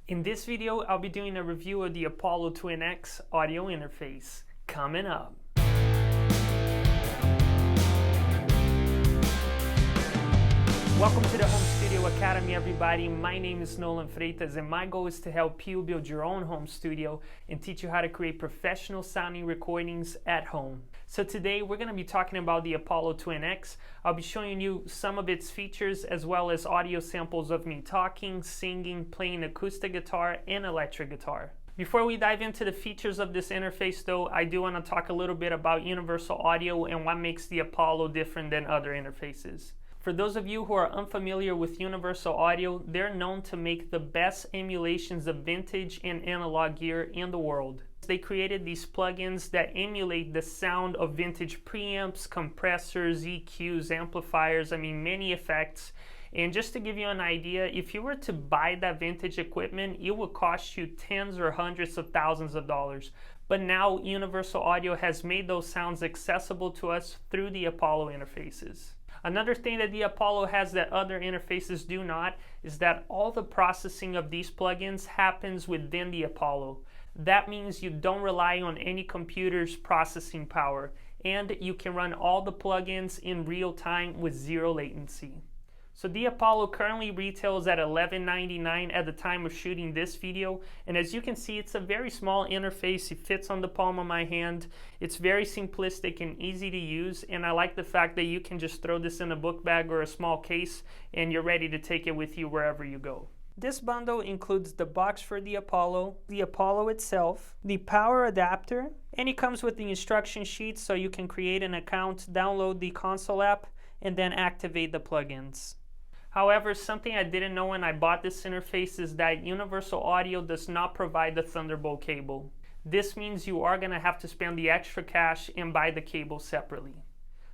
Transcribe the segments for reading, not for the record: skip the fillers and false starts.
In this video, I'll be doing a review of the Apollo Twin X audio interface. Coming up. Welcome to the Home Studio Academy, everybody. My name is Nolan Freitas, and my goal is to help you build your own home studio and teach you how to create professional sounding recordings at home. So today we're going to be talking about the Apollo Twin X. I'll be showing you some of its features as well as audio samples of me talking, singing, playing acoustic guitar, and electric guitar. Before we dive into the features of this interface though, I do want to talk a little bit about Universal Audio and what makes the Apollo different than other interfaces. For those of you who are unfamiliar with Universal Audio, they're known to make the best emulations of vintage and analog gear in the world. They created these plugins that emulate the sound of vintage preamps, compressors, EQs, amplifiers, many effects. And just to give you an idea, if you were to buy that vintage equipment, it would cost you tens or hundreds of thousands of dollars. But now Universal Audio has made those sounds accessible to us through the Apollo interfaces. Another thing that the Apollo has that other interfaces do not is that all the processing of these plugins happens within the Apollo. That means you don't rely on any computer's processing power, and you can run all the plugins in real time with zero latency. So the Apollo currently retails at $11.99 at the time of shooting this video, and as you can see, it's a very small interface. It fits on the palm of my hand. It's very simplistic and easy to use, and I like the fact that you can just throw this in a book bag or a small case and you're ready to take it with you wherever you go. This bundle includes the box for the Apollo itself, the power adapter, and it comes with the instruction sheet so you can create an account, download the console app, and then activate the plugins. However, something I didn't know when I bought this interface is that Universal Audio does not provide the Thunderbolt cable. This means you are going to have to spend the extra cash and buy the cable separately.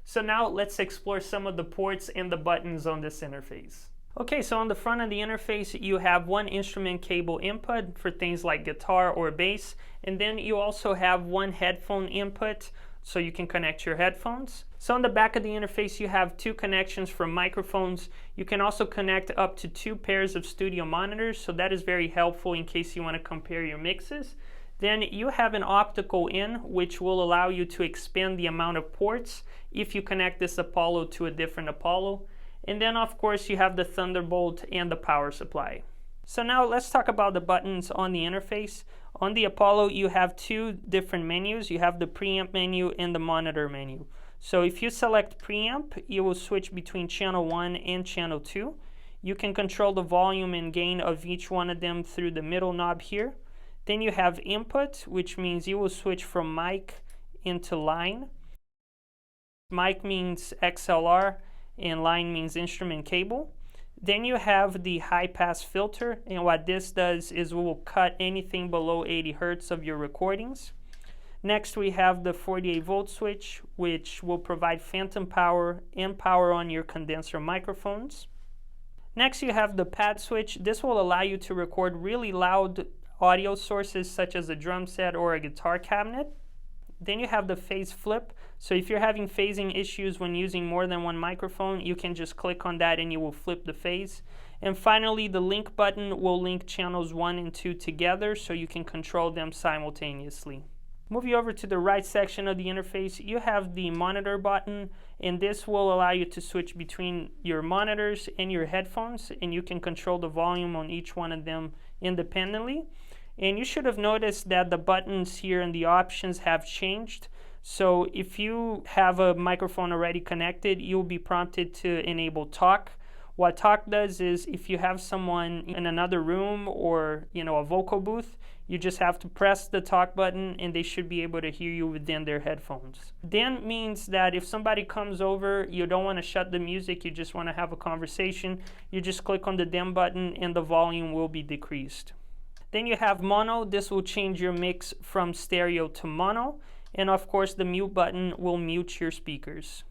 So now let's explore some of the ports and the buttons on this interface. Okay, so on the front of the interface you have one instrument cable input for things like guitar or bass, and then you also have one headphone input so you can connect your headphones. So on the back of the interface you have two connections for microphones. You can also connect up to two pairs of studio monitors, so that is very helpful in case you want to compare your mixes. Then you have an optical in, which will allow you to expand the amount of ports if you connect this Apollo to a different Apollo. And then of course you have the Thunderbolt and the power supply. So now let's talk about the buttons on the interface. On the Apollo you have two different menus. You have the preamp menu and the monitor menu. So if you select preamp, you will switch between channel 1 and channel 2. You can control the volume and gain of each one of them through the middle knob here. Then you have input, which means you will switch from mic into line. Mic means XLR and line means instrument cable. Then you have the high pass filter, and what this does is we will cut anything below 80 Hertz of your recordings. Next we have the 48 volt switch, which will provide phantom power and power on your condenser microphones. Next you have the pad switch. This will allow you to record really loud audio sources such as a drum set or a guitar cabinet. Then you have the phase flip. So if you're having phasing issues when using more than one microphone, you can just click on that and you will flip the phase. And finally, the link button will link channels 1 and 2 together so you can control them simultaneously. Moving over to the right section of the interface, you have the monitor button, and this will allow you to switch between your monitors and your headphones, and you can control the volume on each one of them independently. And you should have noticed that the buttons here and the options have changed. So if you have a microphone already connected, you'll be prompted to enable talk. What talk does is if you have someone in another room or a vocal booth, you just have to press the talk button and they should be able to hear you within their headphones. Dim means that if somebody comes over, you don't want to shut the music, you just want to have a conversation, you just click on the dim button and the volume will be decreased. Then you have mono. This will change your mix from stereo to mono. And of course the mute button will mute your speakers.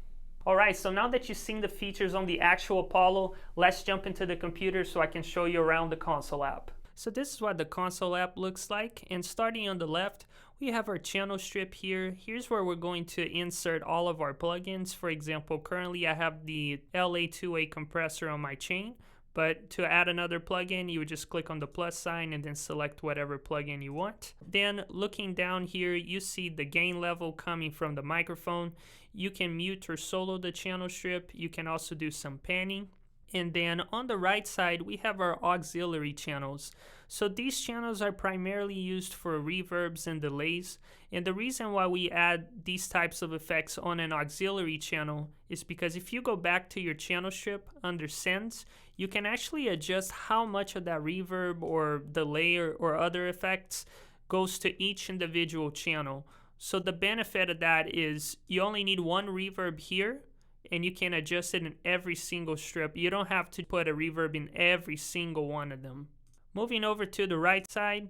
Alright, so now that you've seen the features on the actual Apollo, let's jump into the computer so I can show you around the console app. So this is what the console app looks like, and starting on the left we have our channel strip here. Here's where we're going to insert all of our plugins. For example, currently I have the LA2A compressor on my chain, But to add another plugin, you would just click on the plus sign and then select whatever plugin you want. Then looking down here, you see the gain level coming from the microphone. You can mute or solo the channel strip. You can also do some panning. And then on the right side, we have our auxiliary channels. So these channels are primarily used for reverbs and delays. And the reason why we add these types of effects on an auxiliary channel is because if you go back to your channel strip under sends, you can actually adjust how much of that reverb or delay or other effects goes to each individual channel. So the benefit of that is you only need one reverb here, and you can adjust it in every single strip. You don't have to put a reverb in every single one of them. Moving over to the right side,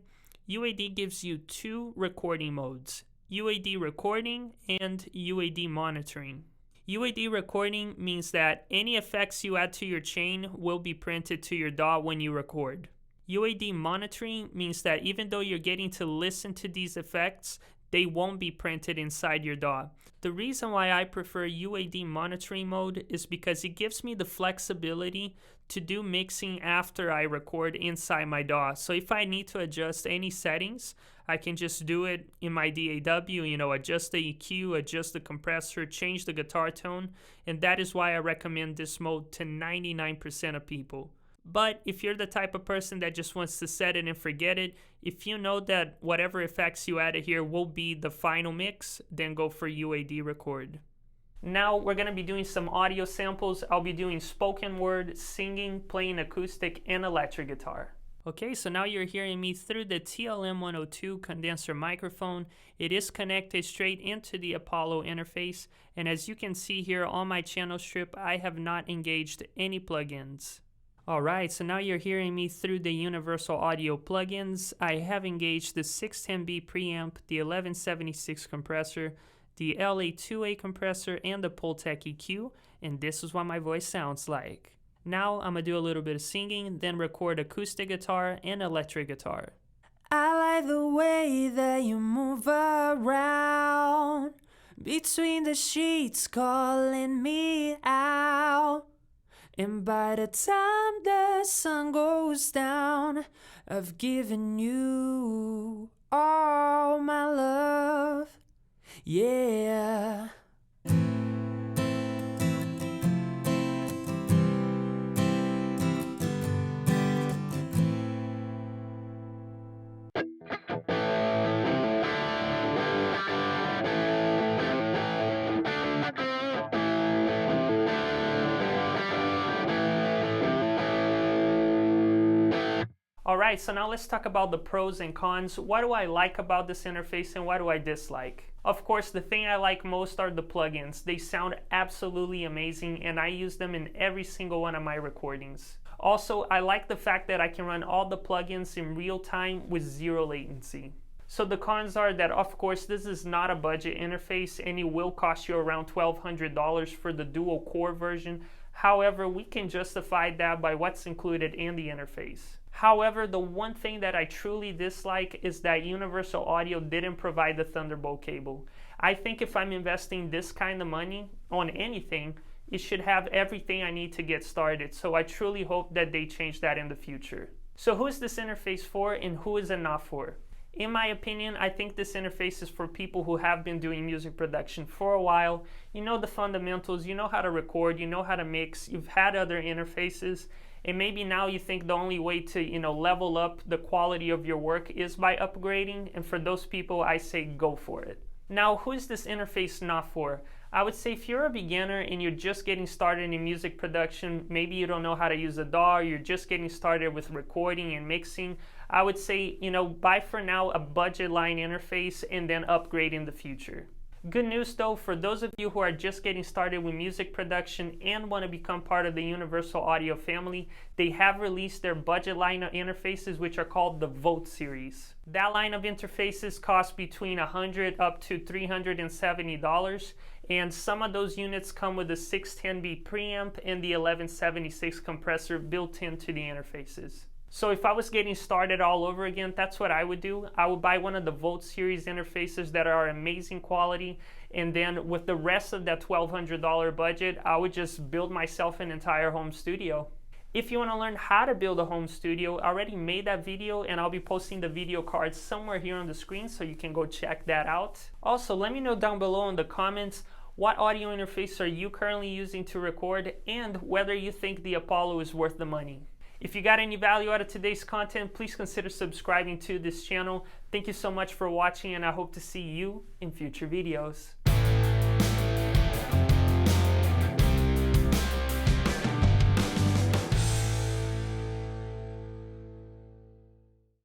UAD gives you two recording modes, UAD recording and UAD monitoring. UAD recording means that any effects you add to your chain will be printed to your DAW when you record. UAD monitoring means that even though you're getting to listen to these effects, they won't be printed inside your DAW. The reason why I prefer UAD monitoring mode is because it gives me the flexibility to do mixing after I record inside my DAW. So if I need to adjust any settings, I can just do it in my DAW, adjust the EQ, adjust the compressor, change the guitar tone, and that is why I recommend this mode to 99% of people. But if you're the type of person that just wants to set it and forget it, if you know that whatever effects you added here will be the final mix, then go for UAD record. Now we're going to be doing some audio samples. I'll be doing spoken word, singing, playing acoustic, and electric guitar. Okay, so now you're hearing me through the TLM-102 condenser microphone. It is connected straight into the Apollo interface, and as you can see here on my channel strip, I have not engaged any plugins. Alright, so now you're hearing me through the Universal Audio plugins. I have engaged the 610B preamp, the 1176 compressor, the LA2A compressor, and the Pultec EQ, and this is what my voice sounds like. Now I'm gonna do a little bit of singing, then record acoustic guitar and electric guitar. I like the way that you move around between the sheets, calling me out. And by the time the sun goes down, I've given you all my love, yeah. Alright, so now let's talk about the pros and cons. What do I like about this interface and what do I dislike? Of course, the thing I like most are the plugins. They sound absolutely amazing and I use them in every single one of my recordings. Also, I like the fact that I can run all the plugins in real time with zero latency. So the cons are that, of course, this is not a budget interface and it will cost you around $1,200 for the dual core version. However, we can justify that by what's included in the interface. However, the one thing that I truly dislike is that Universal Audio didn't provide the Thunderbolt cable. I think if I'm investing this kind of money on anything, it should have everything I need to get started. So I truly hope that they change that in the future. So who is this interface for and who is it not for? In my opinion, I think this interface is for people who have been doing music production for a while. You know the fundamentals, you know how to record, you know how to mix, you've had other interfaces, and maybe now you think the only way to, level up the quality of your work is by upgrading, and for those people, I say go for it. Now, who is this interface not for? I would say if you're a beginner and you're just getting started in music production, maybe you don't know how to use a DAW, you're just getting started with recording and mixing, I would say, buy for now a budget line interface and then upgrade in the future. Good news though, for those of you who are just getting started with music production and want to become part of the Universal Audio family, they have released their budget line of interfaces, which are called the Vote series. That line of interfaces costs between $100 up to $370, and some of those units come with the 610B preamp and the 1176 compressor built into the interfaces. So if I was getting started all over again, that's what I would do. I would buy one of the Vote series interfaces that are amazing quality, and then with the rest of that $1,200 budget, I would just build myself an entire home studio. If you want to learn how to build a home studio, I already made that video and I'll be posting the video cards somewhere here on the screen so you can go check that out. Also, let me know down below in the comments what audio interface are you currently using to record and whether you think the Apollo is worth the money. If you got any value out of today's content, please consider subscribing to this channel. Thank you so much for watching and I hope to see you in future videos.